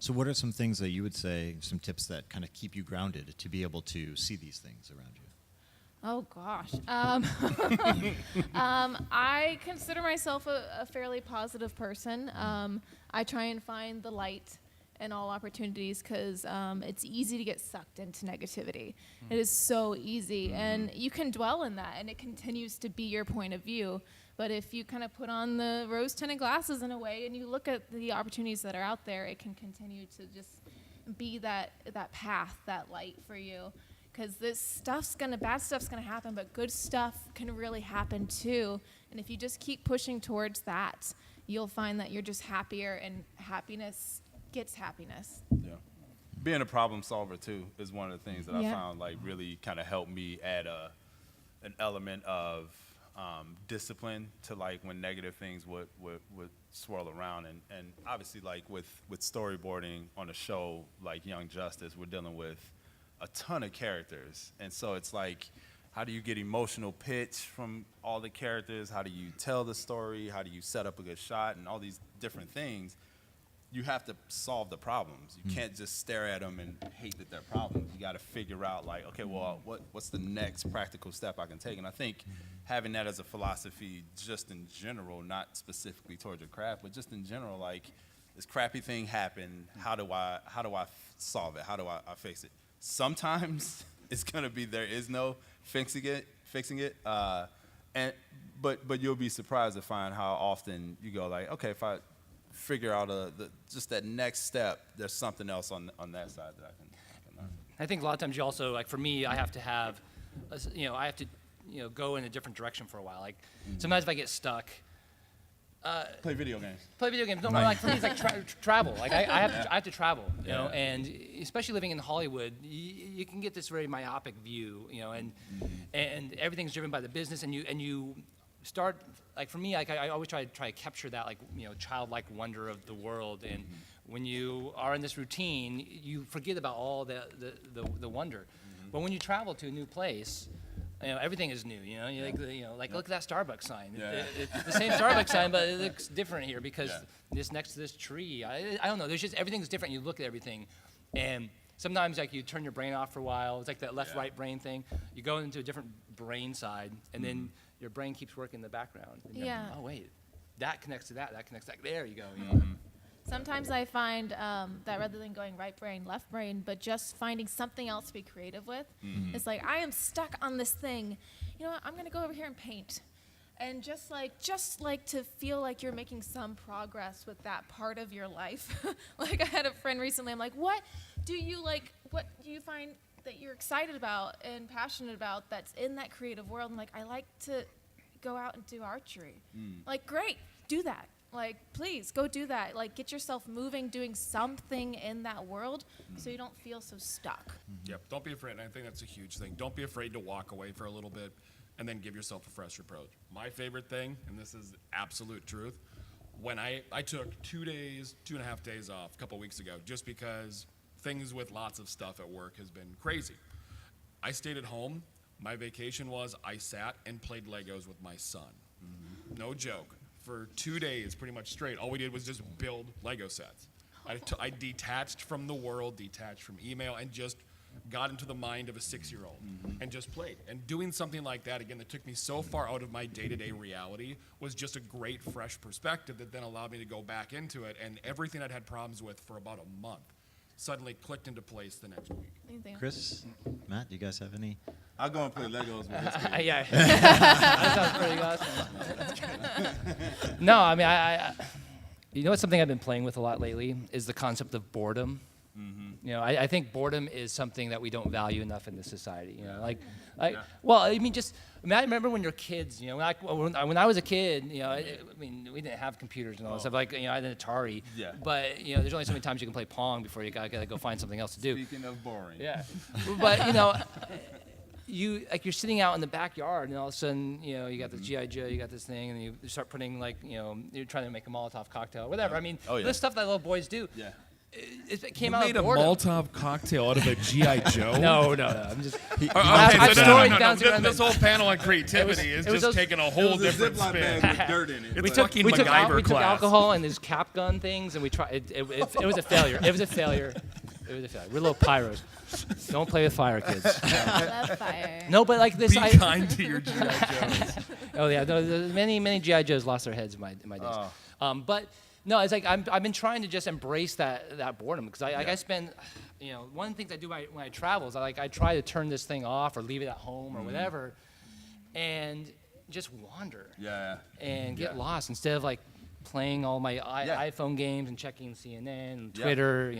So what are some things that you would say, some tips that kind of keep you grounded to be able to see these things around you? Oh gosh. I consider myself a fairly positive person. I try and find the light in all opportunities because it's easy to get sucked into negativity. It is so easy, and you can dwell in that, and it continues to be your point of view. But if you kind of put on the rose-tinted glasses in a way and you look at the opportunities that are out there, it can continue to just be that path, that light for you. Because bad stuff's gonna happen, but good stuff can really happen too. And if you just keep pushing towards that, you'll find that you're just happier, and happiness gets happiness. Yeah. Being a problem solver too is one of the things that I found like really kind of helped me add an element of discipline to like when negative things would swirl around, and obviously like with storyboarding on a show like Young Justice, we're dealing with a ton of characters, and so it's like, how do you get emotional pitch from all the characters? How do you tell the story? How do you set up a good shot? And all these different things, you have to solve the problems. You can't just stare at them and hate that they're problems. You got to figure out like, okay, well, what's the next practical step I can take? And I think having that as a philosophy, just in general, not specifically towards your craft, but just in general, like, this crappy thing happened. How do I solve it? How do I fix it? Sometimes it's gonna be there is no fixing it, but you'll be surprised to find how often you go like, okay, if I figure out just that next step, there's something else on that side that I can learn. I think a lot of times you also, like for me, I have to have, go in a different direction for a while. Like sometimes if I get stuck. Play video games. No, like for me, it's like travel. Like I have to travel, you know, and especially living in Hollywood, you can get this very myopic view, you know, and everything's driven by the business, and you start, like for me, like I always try to capture that, like, you know, childlike wonder of the world, and when you are in this routine, you forget about all the wonder. But when you travel to a new place, you know, everything is new. You know, look at that Starbucks sign. Yeah. It's the same Starbucks sign, but it looks different here because it's next to this tree. I don't know. There's just everything's different. You look at everything, and sometimes like you turn your brain off for a while. It's like that left-right brain thing. You go into a different brain side, and then your brain keeps working in the background. And oh wait, that connects to that. That connects to that. There you go. You know? Sometimes I find that rather than going right brain, left brain, but just finding something else to be creative with, it's like, I am stuck on this thing. You know what? I'm going to go over here and paint. And just like to feel like you're making some progress with that part of your life. Like I had a friend recently, I'm like, what do you find that you're excited about and passionate about that's in that creative world? And like, I like to go out and do archery. Like, great, do that. Like, please go do that. Like, get yourself moving, doing something in that world so you don't feel so stuck. Yep, don't be afraid. And I think that's a huge thing. Don't be afraid to walk away for a little bit and then give yourself a fresh approach. My favorite thing, and this is absolute truth, when I took 2.5 days off a couple weeks ago just because things with lots of stuff at work has been crazy. I stayed at home. My vacation was I sat and played Legos with my son. No joke. For 2 days, pretty much straight, all we did was just build Lego sets. I detached from the world, detached from email, and just got into the mind of a 6-year-old and just played. And doing something like that, again, that took me so far out of my day-to-day reality was just a great, fresh perspective that then allowed me to go back into it, and everything I'd had problems with for about a month suddenly clicked into place the next week. Chris, Matt, do you guys have any? I'll go and play Legos with his kids. Yeah, that sounds pretty awesome. No, I mean, I you know what's something I've been playing with a lot lately is the concept of boredom. You know, I think boredom is something that we don't value enough in this society. You know, well, I mean, I remember when you're kids. You know, when I was a kid, you know, I mean, we didn't have computers and all that stuff. Like, you know, I had an Atari. Yeah. But you know, there's only so many times you can play Pong before you gotta go find something else to do. Speaking of boring. Yeah. But you know. You're sitting out in the backyard, and all of a sudden, you know, you got this G.I. Joe, you got this thing, and you start putting, like, you know, you're trying to make a Molotov cocktail, whatever. I mean, this stuff that little boys do. Yeah. it came You out made of a boredom. Molotov cocktail out of a GI Joe. No. I'm just. Okay, I've so stories bouncing around this whole panel on creativity is it was just those- taking a whole It was a different Ziploc spin. bag with dirt in it. It's but- fucking we took MacGyver class. alcohol and these cap gun things, and we tried. It was a failure. It was a failure. It was a failure. We're little pyros. Don't play with fire, kids. Love fire. No, but like this. Be kind to your GI Joes. Oh yeah, no, many GI Joes lost their heads in my days. But no, it's like I've been trying to just embrace that boredom because I spend, one of the things I do when I travel is I try to turn this thing off or leave it at home or whatever, and just wander Yeah. and get Yeah. lost instead of like playing all my Yeah. iPhone games and checking CNN and Yeah. Twitter,